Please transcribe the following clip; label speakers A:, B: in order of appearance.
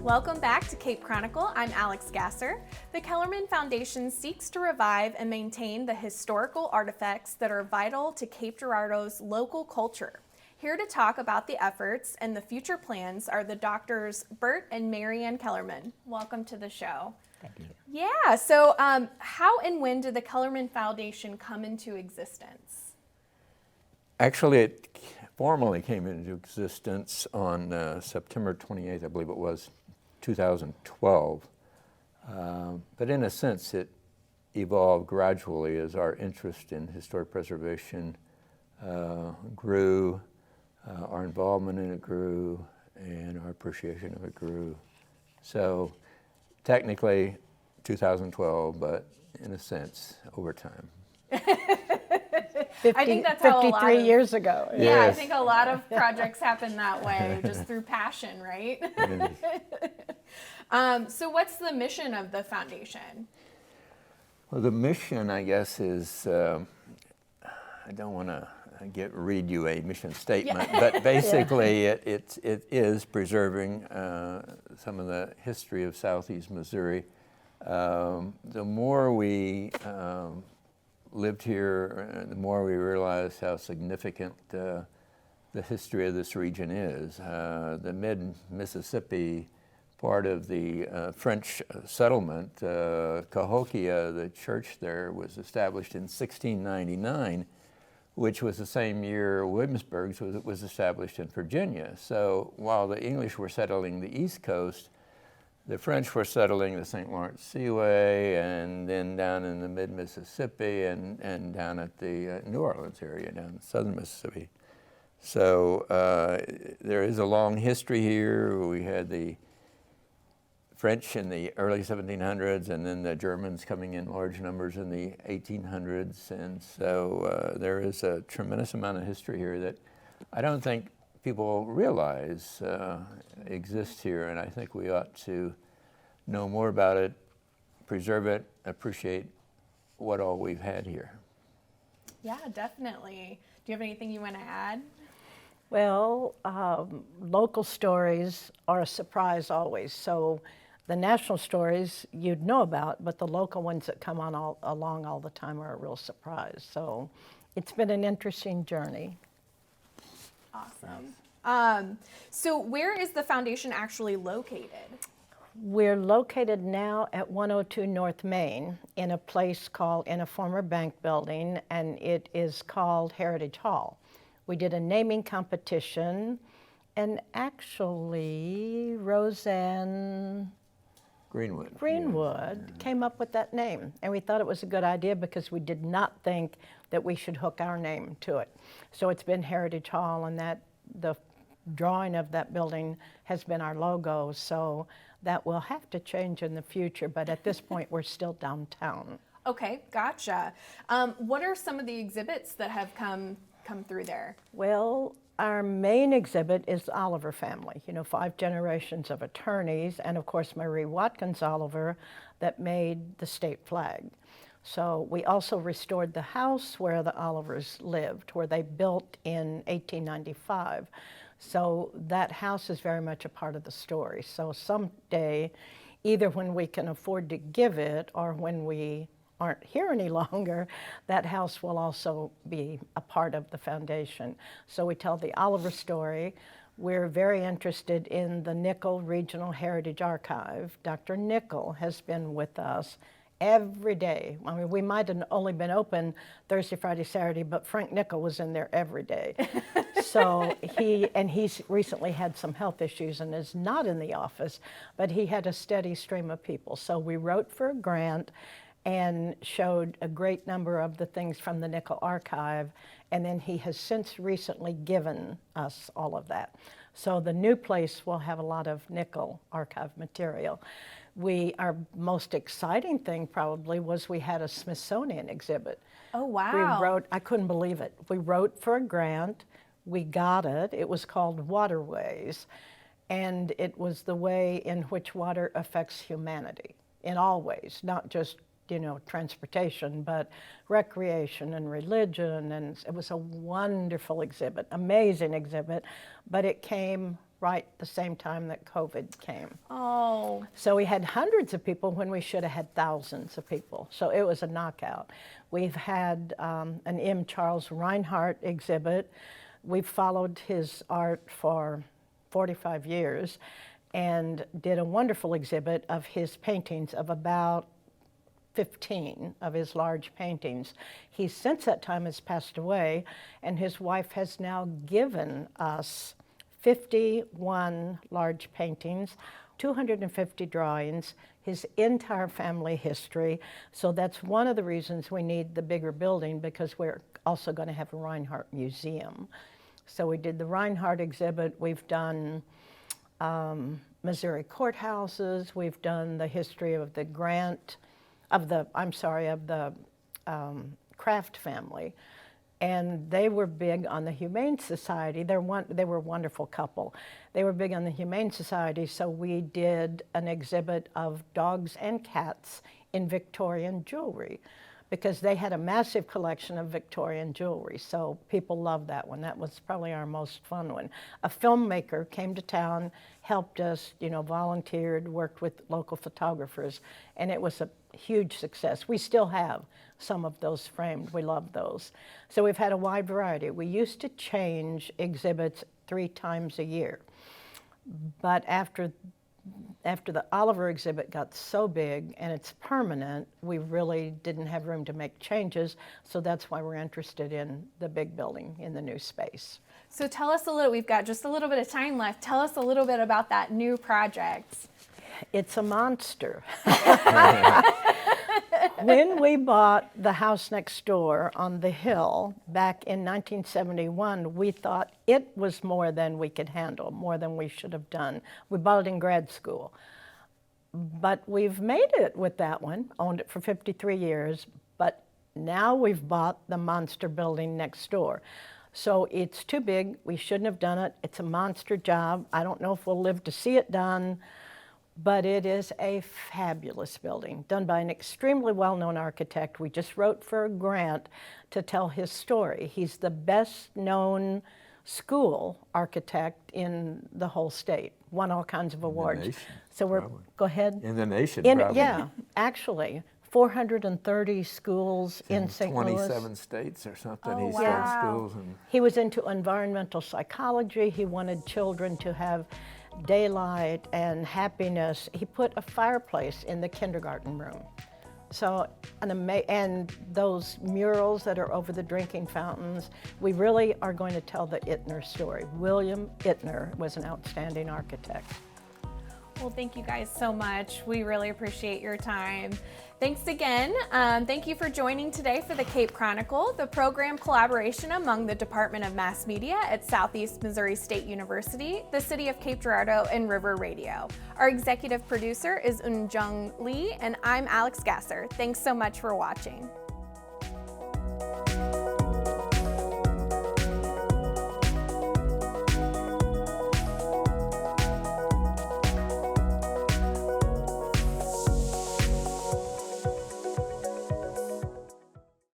A: Welcome back to Cape Chronicle. I'm Alix Gasser. The Kellerman Foundation seeks to revive and maintain the historical artifacts that are vital to Cape Girardeau's local culture. Here to talk about the efforts and the future plans are the doctors Bert and Ann Kellerman. Welcome to the show.
B: Thank you.
A: Yeah, so how and when did the Kellerman Foundation come into existence?
B: Actually, it formally came into existence on September 28th, I believe it was, 2012. But in a sense, it evolved gradually as our interest in historic preservation grew, our involvement in it grew, and our appreciation of it grew. So technically 2012, but in a sense, over time.
A: I think that's how
C: 53 years ago.
A: Yeah,
B: Yes.
A: I think a lot of projects happen that way, just through passion, right? So what's the mission of the foundation?
B: Well, the mission, I guess, is, I don't want to read you a mission statement, but basically it is preserving some of the history of Southeast Missouri. The more we lived here, the more we realized how significant the history of this region is. The mid-Mississippi part of the French settlement, Cahokia, the church there, was established in 1699, which was the same year Williamsburg was established in Virginia. So while the English were settling the East Coast, the French were settling the St. Lawrence Seaway, and then down in the mid-Mississippi and down at the New Orleans area, down in southern Mississippi. So there is a long history here. We had the French in the early 1700s, and then the Germans coming in large numbers in the 1800s. And so there is a tremendous amount of history here that I don't think people realize exists here, and I think we ought to know more about it, preserve it, appreciate what all we've had here.
A: Yeah, definitely. Do you have anything you want to add?
C: Well, local stories are a surprise always. So the national stories you'd know about, but the local ones that come on along all the time are a real surprise. So it's been an interesting journey.
A: Awesome. So where is the foundation actually located?
C: We're located now at 102 North Main in a place called, in a former bank building, and it is called Heritage Hall. We did a naming competition, and actually Roseanne Greenwood came up with that name, and we thought it was a good idea because we did not think that we should hook our name to it. So it's been Heritage Hall, and that the drawing of that building has been our logo, so that will have to change in the future, but at this point we're still downtown.
A: Okay, gotcha. What are some of the exhibits that have come through there?
C: Well, our main exhibit is the Oliver family, 5 generations of attorneys, and of course Marie Watkins Oliver that made the state flag. So we also restored the house where the Olivers lived, where they built in 1895. So that house is very much a part of the story. So someday, either when we can afford to give it or when we aren't here any longer, that house will also be a part of the foundation. So we tell the Oliver story. We're very interested in the Nickel Regional Heritage Archive. Dr. Nickel has been with us every day. I mean, we might have only been open Thursday, Friday, Saturday, but Frank Nickel was in there every day. So he's recently had some health issues and is not in the office, but he had a steady stream of people. So we wrote for a grant and showed a great number of the things from the Nickel archive, and then he has since recently given us all of that. So the new place will have a lot of Nickel archive material. Our most exciting thing probably was we had a Smithsonian exhibit.
A: Oh, wow.
C: I couldn't believe it. We wrote for a grant, we got it. It was called Waterways, and it was the way in which water affects humanity in all ways, not just transportation, but recreation and religion, and it was a wonderful exhibit, amazing exhibit, but it came right the same time that COVID came.
A: Oh,
C: So we had hundreds of people when we should have had thousands of people. So it was a knockout. We've had an M. Charles Reinhardt exhibit. We've followed his art for 45 years and did a wonderful exhibit of his paintings, of about 15 of his large paintings. He, since that time, has passed away, and his wife has now given us 51 large paintings, 250 drawings, his entire family history. So that's one of the reasons we need the bigger building, because we're also going to have a Reinhardt museum. So we did the Reinhardt exhibit. We've done Missouri courthouses. We've done the history of the Kraft family. And they were big on the Humane Society. They were a wonderful couple. They were big on the Humane Society, so we did an exhibit of dogs and cats in Victorian jewelry, because they had a massive collection of Victorian jewelry. So people loved that one. That was probably our most fun one. A filmmaker came to town, helped us, volunteered, worked with local photographers, and it was a huge success. We still have some of those framed. We love those. So we've had a wide variety. We used to change exhibits 3 times a year, but after the Oliver exhibit got so big and it's permanent, we really didn't have room to make changes, so that's why we're interested in the big building in the new space.
A: so tell us a little, we've got just a little bit of time left. Tell us a little bit about that new project.
C: It's a monster. When we bought the house next door on the hill back in 1971, we thought it was more than we could handle, more than we should have done. We bought it in grad school. But we've made it with that one, owned it for 53 years, but now we've bought the monster building next door. So it's too big, we shouldn't have done it. It's a monster job. I don't know if we'll live to see it done, but it is a fabulous building, done by an extremely well-known architect. We just wrote for a grant to tell his story. He's the best-known school architect in the whole state, won all kinds of awards.
B: nation,
C: So we're,
B: probably.
C: go ahead.
B: In the nation,
C: In,
B: probably.
C: yeah, actually, 430 schools in St. Louis.
B: 27 states or something.
A: Oh,
B: He started
A: wow.
B: schools and
C: He was into environmental psychology. He wanted children to have daylight and happiness. He put a fireplace in the kindergarten room. So, and those murals that are over the drinking fountains, we really are going to tell the Ittner story. William Ittner was an outstanding architect.
A: Well, thank you guys so much. We really appreciate your time. Thanks again. Thank you for joining today for the Cape Chronicle, the program collaboration among the Department of Mass Media at Southeast Missouri State University, the City of Cape Girardeau, and River Radio. Our executive producer is Eunjung Lee, and I'm Alix Gasser. Thanks so much for watching.